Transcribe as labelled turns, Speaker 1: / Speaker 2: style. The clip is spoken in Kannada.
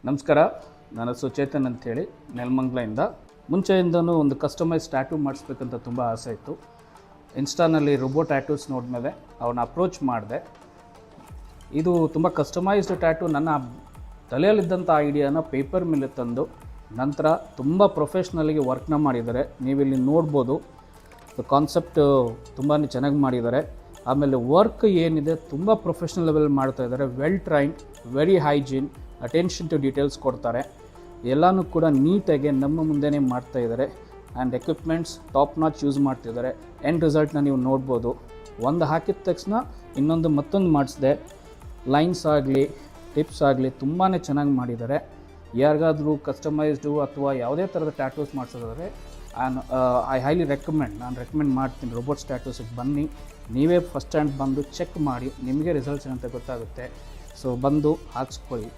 Speaker 1: ನಮಸ್ಕಾರ, ನನ್ನ ಸುಚೇತನ್ ಅಂಥೇಳಿ ನೆಲಮಂಗಲದಿಂದ. ಮುಂಚೆಯಿಂದನೂ ಒಂದು ಕಸ್ಟಮೈಸ್ ಟ್ಯಾಟೂ ಮಾಡಿಸ್ಬೇಕಂತ ತುಂಬ ಆಸೆ ಇತ್ತು. ಇನ್ಸ್ಟಾನಲ್ಲಿ ರೋಬೋ ಟ್ಯಾಟೂಸ್ ನೋಡಿದ್ಮೇಲೆ ಅವನ್ನ ಅಪ್ರೋಚ್ ಮಾಡಿದೆ. ಇದು ತುಂಬ ಕಸ್ಟಮೈಸ್ಡ್ ಟ್ಯಾಟೂ ನನ್ನ ತಲೆಯಲ್ಲಿದ್ದಂಥ ಐಡಿಯಾನ ಪೇಪರ್ ಮೇಲೆ ತಂದು ನಂತರ ತುಂಬ ಪ್ರೊಫೆಷ್ನಲಿಗೆ ವರ್ಕ್ನ ಮಾಡಿದ್ದಾರೆ. ನೀವಿಲ್ಲಿ ನೋಡ್ಬೋದು, ಕಾನ್ಸೆಪ್ಟ್ ತುಂಬಾ ಚೆನ್ನಾಗಿ ಮಾಡಿದ್ದಾರೆ. ಆಮೇಲೆ ವರ್ಕ್ ಏನಿದೆ ತುಂಬ ಪ್ರೊಫೆಷ್ನಲ್ ಲೆವೆಲ್ ಮಾಡ್ತಾಯಿದ್ದಾರೆ. Well trained, very hygiene, attention to details ಕೊಡ್ತಾರೆ. ಎಲ್ಲನೂ ಕೂಡ ನೀಟಾಗಿ ನಮ್ಮ ಮುಂದೆನೇ ಮಾಡ್ತಾಯಿದ್ದಾರೆ. And equipments top notch use ಮಾಡ್ತಿದ್ದಾರೆ. ಎಂಡ್ ರಿಸಲ್ಟ್ನ ನೀವು ನೋಡ್ಬೋದು. ಒಂದು ಹಾಕಿದ ತಕ್ಷಣ ಮತ್ತೊಂದು ಮಾಡಿಸಿದೆ. ಲೈನ್ಸ್ ಆಗಲಿ ಟಿಪ್ಸ್ ಆಗಲಿ ತುಂಬಾ ಚೆನ್ನಾಗಿ ಮಾಡಿದ್ದಾರೆ. ಯಾರಿಗಾದರೂ ಕಸ್ಟಮೈಸ್ಡು ಅಥವಾ ಯಾವುದೇ ಥರದ ಟ್ಯಾಟೂಸ್ ಮಾಡಿಸೋದಾದರೆ ಐ ಹೈಲಿ ನಾನು ರೆಕಮೆಂಡ್ ಮಾಡ್ತೀನಿ. ರೋಬೋಟ್ಸ್ ಟ್ಯಾಟೂಸಿಗೆ ಬನ್ನಿ, ನೀವೇ ಫಸ್ಟ್ ಹ್ಯಾಂಡ್ ಬಂದು ಚೆಕ್ ಮಾಡಿ, ನಿಮಗೆ ರಿಸಲ್ಟ್ಸ್ ಏನಂತ ಗೊತ್ತಾಗುತ್ತೆ. ಸೊ ಬಂದು ಹಾಕ್ಸ್ಕೊಳ್ಳಿ.